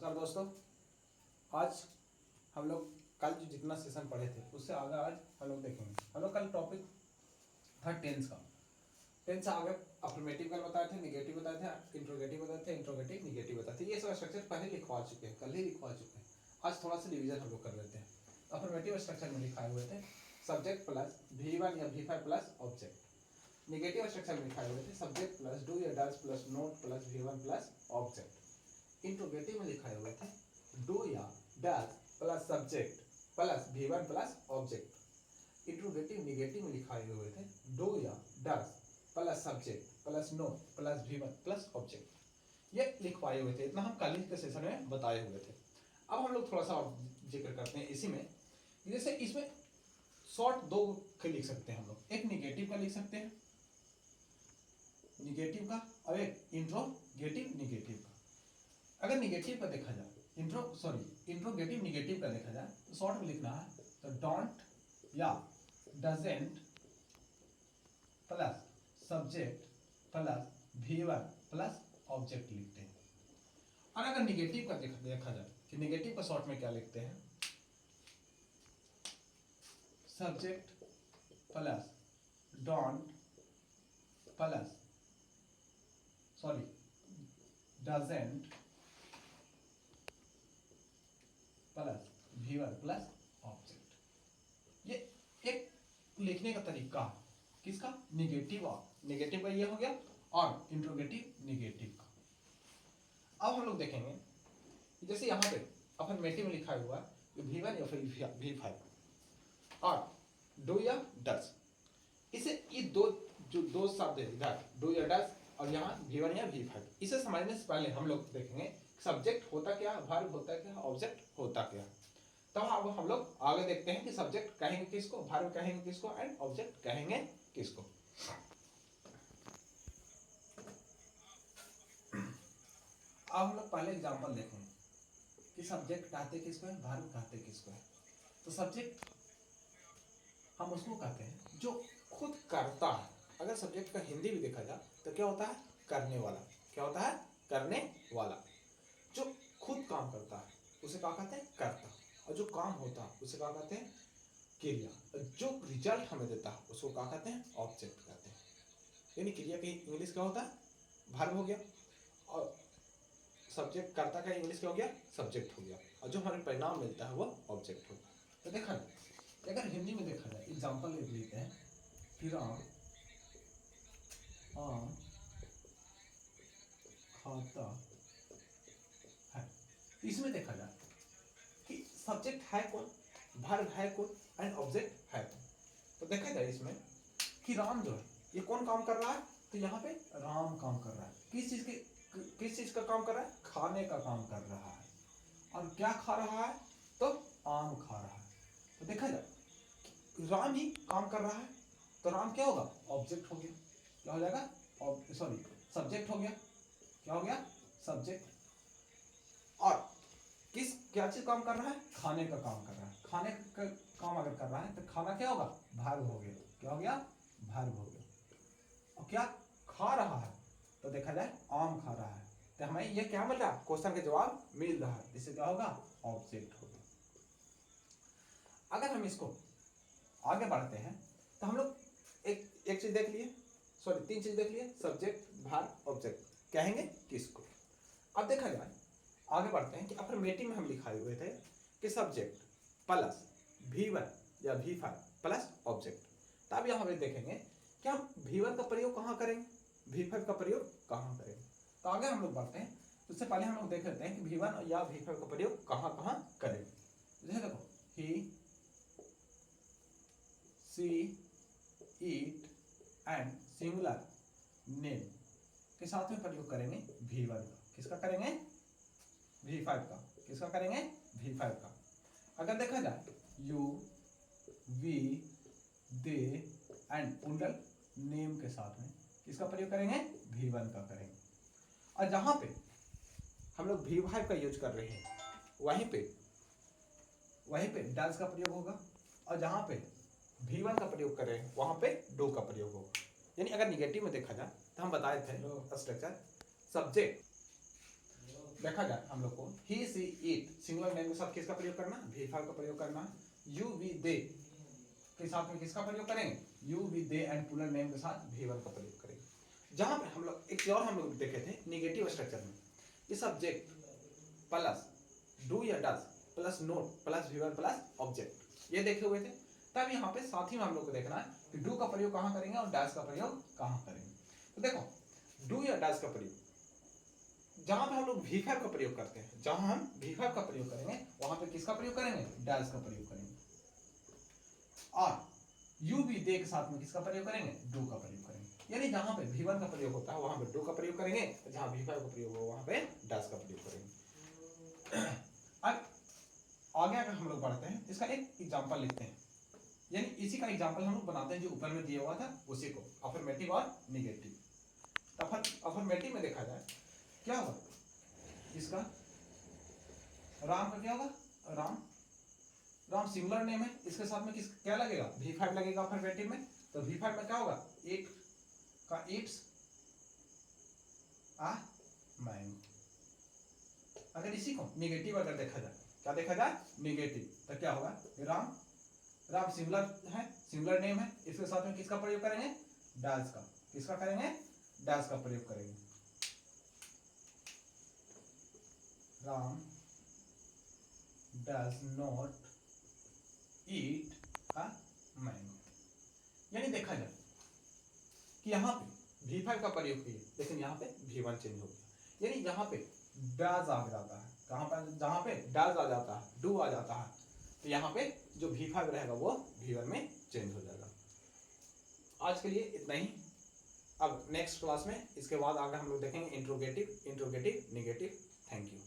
नमस्कार दोस्तों। आज हम लोग कल जो जितना सेशन पढ़े थे उससे आगे आज हम लोग देखेंगे। हम लोग कल टॉपिक था टेंस का। टेंस से आगे अफर्मेटिव कल बताए थे, निगेटिव बताए थे, इंट्रोगेटिव बताए थे, इंट्रोगेटिव निगेटिव बताए थे। ये सब स्ट्रक्चर पहले लिखवा चुके हैं, कल ही लिखवा चुके हैं। आज थोड़ा सा डिवीजन हम लोग कर लेते हैं। अफर्मेटिव स्ट्रक्चर में लिखाए हुए थे सब्जेक्ट प्लस V1 या V5 plus object. Negative structure में लिखाए हुए थे सब्जेक्ट प्लस डू या does plus note plus V1 plus object. Interrogative में लिखाए हुए थे डू या does plus subject plus V1 plus object. Interrogative negative में लिखाए हुए थे डू या does plus subject plus note plus V1 plus object. ये लिखवाए हुए थे, इतना हम कल के सेशन में बताए हुए थे। अब हम लोग थोड़ा सा और जिक्र करते हैं इसी में। जैसे इसमें शॉर्ट दो के लिख सकते हैं हम लोग, एक निगेटिव का लिख सकते हैं निगेटिव का और एक इंट्रोगेटिव निगेटिव का। अगर निगेटिव का देखा जाए इंट्रोगेटिव निगेटिव का देखा जाए तो शॉर्ट में लिखना है तो डोंट या doesn't plus subject plus V1 plus object लिखते हैं। और अगर निगेटिव का देखा जाए कि निगेटिव का शॉर्ट में क्या लिखते हैं, subject plus don't plus doesn't plus V1 plus object. ये एक लिखने का तरीका है किसका, निगेटिव का ये हो गया और इंट्रोगेटिव निगेटिव का। अब हम लोग देखेंगे जैसे यहाँ पे अफर्मेटिव में लिखा हुआ है V1 या फिर V5 और डू या डज। इसे ये दो शब्द है इधर डू या डज और यहाँ V1 या V5। इसे समझने से पहले हम लोग देखेंगे सब्जेक्ट होता क्या, वर्ब होता क्या, ऑब्जेक्ट होता क्या। तब अब हम लोग आगे देखते हैं कि सब्जेक्ट कहेंगे किसको, वर्ब कहेंगे किसको एंड ऑब्जेक्ट कहेंगे किसको। अब हम लोग पहले एग्जांपल देखेंगे कि सब्जेक्ट कहते किसको है, वर्ब कहते किसको है। तो सब्जेक्ट हम उसको कहते हैं जो खुद करता है। अगर सब्जेक्ट का हिंदी भी देखा जाए तो क्या होता है, करने वाला। क्या होता है, करने वाला। जो खुद काम करता है उसे क्या कहते हैं, कर्ता। और जो काम होता है उसे क्या कहते हैं, क्रिया। जो रिजल्ट हमें देता है उसको क्या कहते हैं, ऑब्जेक्ट कहते हैं। यानी क्रिया की इंग्लिश क्या होता है, वर्ब हो गया और सब्जेक्ट कर्ता का इंग्लिश क्या हो गया, सब्जेक्ट हो गया। और जो हमें परिणाम मिलता है वो ऑब्जेक्ट होगा। तो देखा जाए अगर हिंदी में देखा जाए एग्जाम्पल लेते हैं कि राम आम खाता है। इसमें देखा जाए कि सब्जेक्ट है कौन, वर्ब है कौन एंड ऑब्जेक्ट है कौन। तो देखा जाए इसमें कि राम जो है ये कौन काम कर रहा है, तो यहाँ पे राम काम कर रहा है। किस चीज का काम कर रहा है, खाने का काम कर रहा है। और क्या खा रहा है, तो आम खा रहा है। तो देखा जाए राम ही काम कर रहा है तो राम क्या होगा, ऑब्जेक्ट हो गया। क्या हो जाएगा, सब्जेक्ट हो गया। क्या हो गया, सब्जेक्ट। और क्या चीज काम कर रहा है, खाने का काम कर रहा है। खाने का काम अगर कर रहा है तो खाना क्या होगा, वर्ब हो गया। क्या हो गया, वर्ब हो गया। और क्या खा रहा है, तो देखा जाए आम खा रहा है। तो हमें ये क्या मिल रहा है, क्वेश्चन का जवाब मिल रहा है। इससे क्या होगा, ऑब्जेक्ट होगा। अगर हम इसको आगे बढ़ते हैं तो हम लोग एक चीज देख लिए, तीन चीज देख लिए, सब्जेक्ट वर्ब ऑब्जेक्ट कहेंगे किसको। अब देखा जाए आगे बढ़ते हैं कि अफर्मेटिव में हम लिखाए हुए थे कि सब्जेक्ट प्लस V1 या V5 प्लस ऑब्जेक्ट। तब यहाँ पे देखेंगे कि हम V1 का प्रयोग कहाँ करेंगे, V5 का प्रयोग कहाँ करेंगे। तो आगे हम लोग बढ़ते हैं तो उससे पहले हम लोग देख लेते हैं कि V1 या V5 का प्रयोग कहाँ कहाँ करेंगे। जैसे देखो ही सी ईट एंड सिंगुलर नेम के साथ में प्रयोग करेंगे V1 का। किसका करेंगे, V5 का। किसका करेंगे, V5 का। अगर देखा जाए you we they and plural name के साथ में किसका प्रयोग करेंगे, V1 का करेंगे। और जहां पे हम लोग V5 का यूज कर रहे हैं वहीं पे डज का प्रयोग होगा। और जहां पे V1 का प्रयोग कर रहे हैं वहां पे डू का प्रयोग होगा। यानी अगर निगेटिव में देखा जाए तो हम बताए थे स्ट्रक्चर, सब्जेक्ट देखा जाए हम लोग को ही सी सिंगुलर नेम के साथ किसका प्रयोग करना, V5 का प्रयोग करना है। यू वी दे के साथ में किसका प्रयोग करेंगे, you we they and plural name के साथ V1 का प्रयोग करेंगे। जहां पे हम लोग एक और हम लोग देखे थे निगेटिव स्ट्रक्चर में, ये सब्जेक्ट प्लस डू या does plus note plus V1 plus object, ये देखे हुए थे। तब यहाँ पे साथ ही में हम लोग को देखना है कि डू का प्रयोग कहाँ करेंगे और डज का प्रयोग कहाँ करेंगे। तो देखो डू या डज का प्रयोग जहां पे हम लोग V5 का प्रयोग करते हैं, जहां हम V5 का प्रयोग करेंगे वहां पे किसका प्रयोग करेंगे, डज का प्रयोग करेंगे। और यू भी दे के साथ में किसका प्रयोग करेंगे, डू का प्रयोग करेंगे। यानी जहां पे V1 का प्रयोग होता है वहां पे डू का प्रयोग करेंगे, जहां V5 का प्रयोग होगा वहां पे डज का प्रयोग करेंगे। अब आगे अगर हम लोग बढ़ते हैं, इसका एक एग्जांपल लिखते हैं, यानी इसी का एग्जांपल हम लोग बनाते हैं जो ऊपर में दिया हुआ था उसी को, अफर्मेटिव और निगेटिव। अफर्मेटिव में देखा जाए क्या होगा, इसका राम का क्या होगा, राम सिंगुलर नेम है, इसके साथ में किस क्या लगेगा, V5 लगेगा अफर्मेटिव में। तो V5 में क्या होगा, ईट का ईट्स आ मैंगो। अगर इसी को निगेटिव अगर देखा जाए, क्या देखा जाए, निगेटिव, तो क्या होगा, राम सिंगुलर है, सिंगुलर नेम है, इसके साथ में किसका प्रयोग करेंगे, डैश का, किसका करेंगे, डैश का प्रयोग करेंगे। Ram does not eat a mango. यानी देखा जाए कि यहाँ पे V5 का प्रयोग किए, लेकिन यहाँ पे V1 चेंज हो गया, यानी यहाँ पे डज आ जाता है, कहाँ पर, जहाँ पे डज आ जाता है, डू आ जाता है, तो यहाँ पे जो V5 रहेगा वो V1 में चेंज हो जाएगा। आज के लिए इतना ही। अब नेक्स्ट क्लास में इसके बाद आगे हम लोग देखेंगे इंट्रोगेटिव, निगेटिव। Thank you.